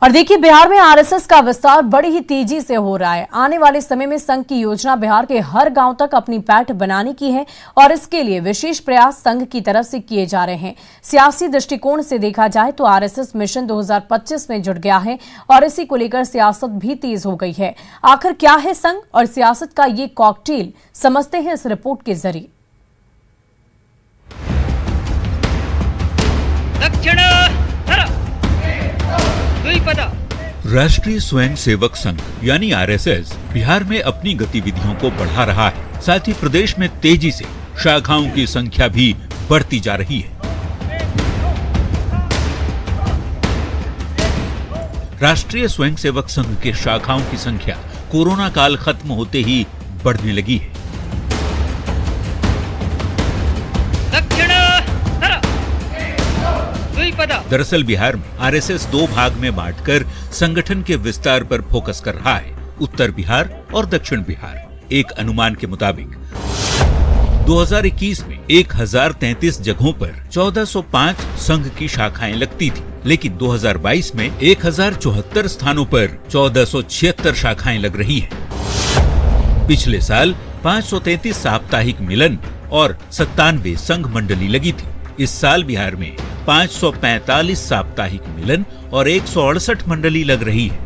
और देखिए, बिहार में आरएसएस का विस्तार बड़ी ही तेजी से हो रहा है। आने वाले समय में संघ की योजना बिहार के हर गांव तक अपनी पैठ बनाने की है और इसके लिए विशेष प्रयास संघ की तरफ से किए जा रहे हैं। सियासी दृष्टिकोण से देखा जाए तो आरएसएस मिशन 2025 में जुट गया है और इसी को लेकर सियासत भी तेज हो गई है। आखिर क्या है संघ और सियासत का ये कॉकटेल, समझते हैं इस रिपोर्ट के जरिए। राष्ट्रीय स्वयंसेवक संघ यानी आरएसएस बिहार में अपनी गतिविधियों को बढ़ा रहा है। साथ ही प्रदेश में तेजी से शाखाओं की संख्या भी बढ़ती जा रही है। राष्ट्रीय स्वयंसेवक संघ के शाखाओं की संख्या कोरोना काल खत्म होते ही बढ़ने लगी है। दरअसल बिहार में आरएसएस दो भाग में बांटकर संगठन के विस्तार पर फोकस कर रहा है, उत्तर बिहार और दक्षिण बिहार। एक अनुमान के मुताबिक 2021 में 1033 जगहों पर 1405 संघ की शाखाएं लगती थी, लेकिन 2022 में 1074 स्थानों पर 1476 शाखाएं लग रही हैं। पिछले साल 533 साप्ताहिक मिलन और 97 संघ मंडली लगी थी। इस साल बिहार में 545 साप्ताहिक मिलन और 168 मंडली लग रही है।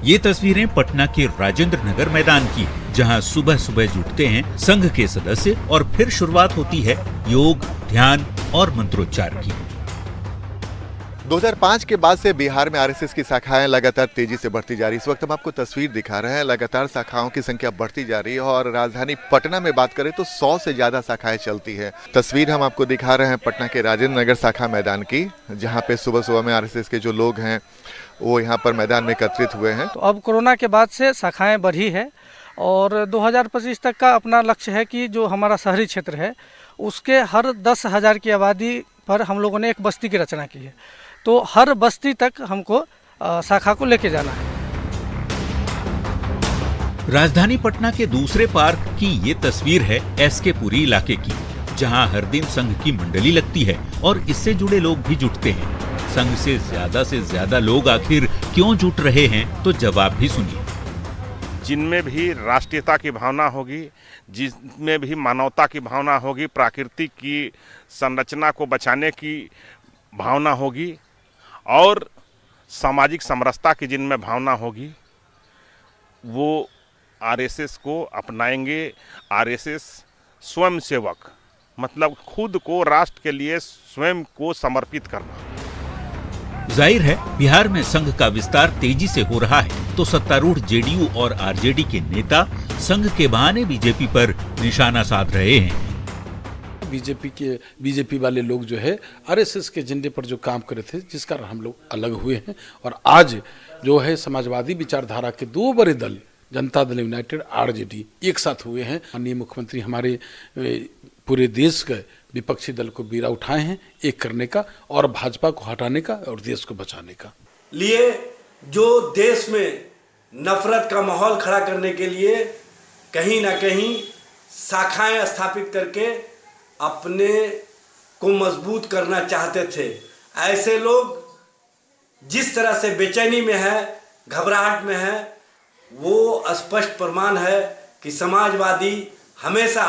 ये तस्वीरें पटना के राजेंद्र नगर मैदान की है, जहां सुबह सुबह जुटते हैं संघ के सदस्य और फिर शुरुआत होती है योग, ध्यान और मंत्रोच्चार की। 2005 के बाद से बिहार में आरएसएस की शाखाएं लगातार तेजी से बढ़ती जा रही है। इस वक्त हम आपको तस्वीर दिखा रहे हैं, लगातार शाखाओं की संख्या बढ़ती जा रही है और राजधानी पटना में बात करें तो 100 से ज्यादा शाखाएं चलती है। तस्वीर हम आपको दिखा रहे हैं पटना के राजेंद्र नगर शाखा मैदान की, जहां पे सुबह सुबह में आरएसएस के जो लोग हैं वो यहाँ पर मैदान में एकत्रित हुए हैं। तो अब कोरोना के बाद से शाखाएं बढ़ी है और 2025 तक का अपना लक्ष्य है कि जो हमारा शहरी क्षेत्र है उसके हर 10,000 की आबादी पर हम लोगों ने एक बस्ती की रचना की है। तो हर बस्ती तक हमको शाखा को लेके जाना है। राजधानी पटना के दूसरे पार्क की ये तस्वीर है एसके पुरी इलाके की, जहां हर दिन संघ की मंडली लगती है और इससे जुड़े लोग भी जुटते हैं। संघ से ज्यादा लोग आखिर क्यों जुट रहे हैं, तो जवाब भी सुनिए। जिनमें भी राष्ट्रीयता की भावना होगी, जिसमें भी मानवता की भावना होगी, प्रकृति की संरचना को बचाने की भावना होगी और सामाजिक समरसता की जिनमें भावना होगी, वो आरएसएस को अपनाएंगे। आरएसएस स्वयंसेवक मतलब खुद को राष्ट्र के लिए स्वयं को समर्पित करना। जाहिर है बिहार में संघ का विस्तार तेजी से हो रहा है, तो सत्तारूढ़ जेडीयू और आरजेडी के नेता संघ के बहाने बीजेपी पर निशाना साध रहे हैं। बीजेपी वाले लोग जो है आरएसएस के एजेंडे पर जो काम करे थे, जिस कारण हम लोग अलग हुए हैं और आज जो है समाजवादी विचारधारा के दो बड़े दल जनता दल यूनाइटेड, आरजेडी एक साथ हुए हैं। माननीय मुख्यमंत्री हमारे पूरे देश के विपक्षी दल को बीड़ा उठाए हैं एक करने का और भाजपा को हटाने का और देश को बचाने का लिए, जो देश में नफरत का माहौल खड़ा करने के लिए कहीं ना कहीं शाखाएं स्थापित करके अपने को मजबूत करना चाहते थे। ऐसे लोग जिस तरह से बेचैनी में है, घबराहट में है, वो स्पष्ट प्रमाण है कि समाजवादी हमेशा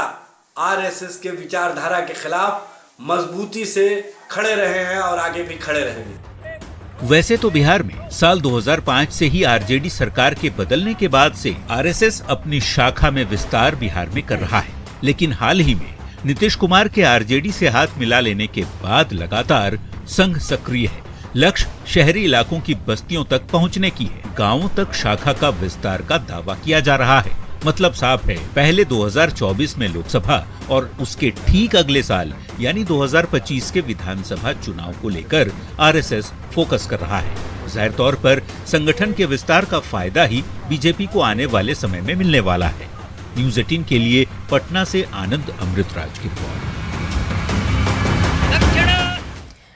आरएसएस के विचारधारा के खिलाफ मजबूती से खड़े रहे हैं और आगे भी खड़े रहेंगे। वैसे तो बिहार में साल 2005 से ही आरजेडी सरकार के बदलने के बाद से आरएसएस अपनी शाखा में विस्तार बिहार में कर रहा है, लेकिन हाल ही में नीतीश कुमार के आरजेडी से हाथ मिला लेने के बाद लगातार संघ सक्रिय है। लक्ष्य शहरी इलाकों की बस्तियों तक पहुंचने की है। गांवों तक शाखा का विस्तार का दावा किया जा रहा है। मतलब साफ है, पहले 2024 में लोकसभा और उसके ठीक अगले साल यानी 2025 के विधानसभा चुनाव को लेकर आरएसएस फोकस कर रहा है। जाहिर तौर पर संगठन के विस्तार का फायदा ही बीजेपी को आने वाले समय में मिलने वाला है। न्यूज़ 18 के लिए पटना से आनंद अमृतराज की रिपोर्ट।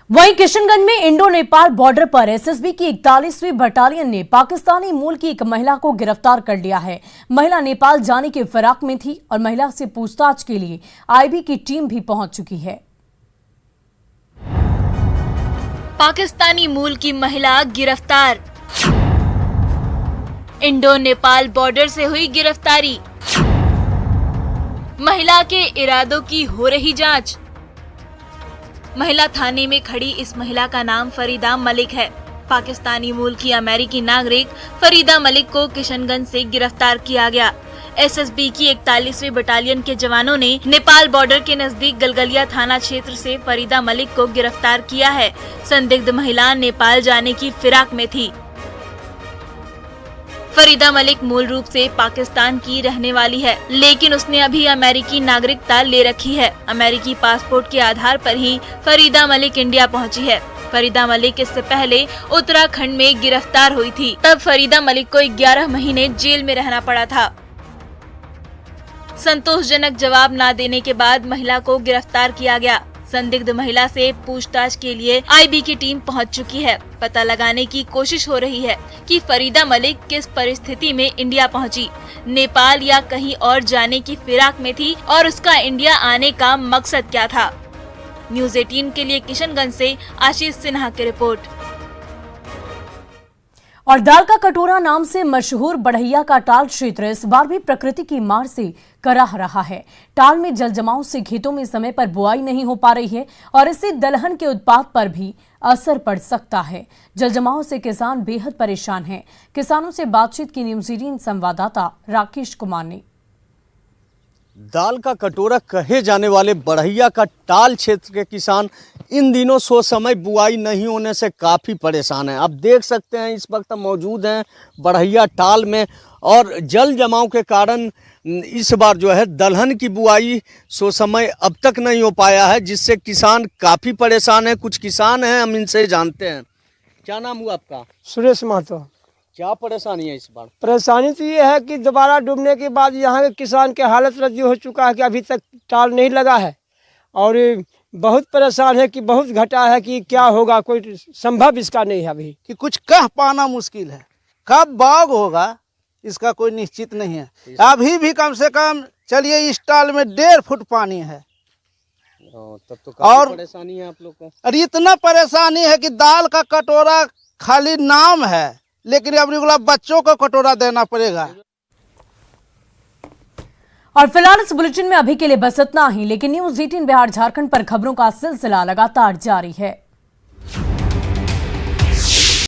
वहीं किशनगंज में इंडो नेपाल बॉर्डर पर एसएसबी की 41वीं बटालियन ने पाकिस्तानी मूल की एक महिला को गिरफ्तार कर लिया है। महिला नेपाल जाने के फिराक में थी और महिला से पूछताछ के लिए आईबी की टीम भी पहुंच चुकी है। पाकिस्तानी मूल की महिला गिरफ्तार। इंडो नेपाल बॉर्डर से हुई गिरफ्तारी। महिला के इरादों की हो रही जांच। महिला थाने में खड़ी इस महिला का नाम फरीदा मलिक है। पाकिस्तानी मूल की अमेरिकी नागरिक फरीदा मलिक को किशनगंज से गिरफ्तार किया गया। एसएसबी की 41वीं बटालियन के जवानों ने नेपाल बॉर्डर के नजदीक गलगलिया थाना क्षेत्र से फरीदा मलिक को गिरफ्तार किया है। संदिग्ध महिला नेपाल जाने की फिराक में थी। फरीदा मलिक मूल रूप से पाकिस्तान की रहने वाली है, लेकिन उसने अभी अमेरिकी नागरिकता ले रखी है। अमेरिकी पासपोर्ट के आधार पर ही फरीदा मलिक इंडिया पहुंची है। फरीदा मलिक इससे पहले उत्तराखंड में गिरफ्तार हुई थी। तब फरीदा मलिक को 11 महीने जेल में रहना पड़ा था। संतोषजनक जवाब न देने के बाद महिला को गिरफ्तार किया गया। संदिग्ध महिला से पूछताछ के लिए आईबी की टीम पहुंच चुकी है। पता लगाने की कोशिश हो रही है कि फरीदा मलिक किस परिस्थिति में इंडिया पहुंची, नेपाल या कहीं और जाने की फिराक में थी और उसका इंडिया आने का मकसद क्या था। न्यूज़ 18 के लिए किशनगंज से आशीष सिन्हा की रिपोर्ट। और दाल का कटोरा नाम से मशहूर बढ़ैया का टाल क्षेत्र इस बार भी प्रकृति की मार से कराह रहा है। टाल में जल जमाव से खेतों में समय पर बुआई नहीं हो पा रही है और इससे दलहन के उत्पाद पर भी असर पड़ सकता है। जल जमाव से किसान बेहद परेशान हैं। किसानों से बातचीत की न्यूज़ 18 संवाददाता राकेश कुमार ने। दाल का कटोरा कहे जाने वाले बढ़ैया का टाल क्षेत्र के किसान इन दिनों सो समय बुआई नहीं होने से काफ़ी परेशान हैं। आप देख सकते हैं इस वक्त हम मौजूद हैं बढ़ैया टाल में और जल जमाव के कारण इस बार जो है दलहन की बुआई सो समय अब तक नहीं हो पाया है, जिससे किसान काफ़ी परेशान हैं। कुछ किसान हैं, हम इनसे जानते हैं। क्या नाम हुआ आपका? सुरेश महतो। क्या परेशानी है इस बार? परेशानी तो ये है कि दोबारा डूबने के बाद यहाँ के किसान के हालत रद्दी हो चुका है कि अभी तक टाल नहीं लगा है और बहुत परेशान है कि बहुत घटा है कि क्या होगा, कोई संभव इसका नहीं है अभी कि कुछ कह पाना मुश्किल है। कब बाग होगा इसका कोई निश्चित नहीं है। अभी भी कम से कम चलिए इस टाल में 1.5 फुट पानी है। तब तो काफी और परेशानी है आप लोग को। अरे इतना परेशानी है कि दाल का कटोरा खाली नाम है, लेकिन अब रेगुलर बच्चों को कटोरा देना पड़ेगा। और फिलहाल इस बुलेटिन में अभी के लिए बस इतना ही, लेकिन न्यूज़ 18 बिहार झारखंड पर खबरों का सिलसिला लगातार जारी है।